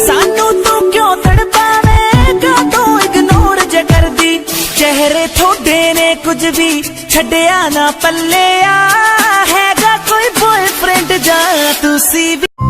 सानू तू क्यों तड़पावेगा तू इग्नोर जे करदी चेहरे थोड़े ने कुछ भी छड्डिया ना पल्ले आ हैगा कोई बॉयफ्रेंड जा तुसी भी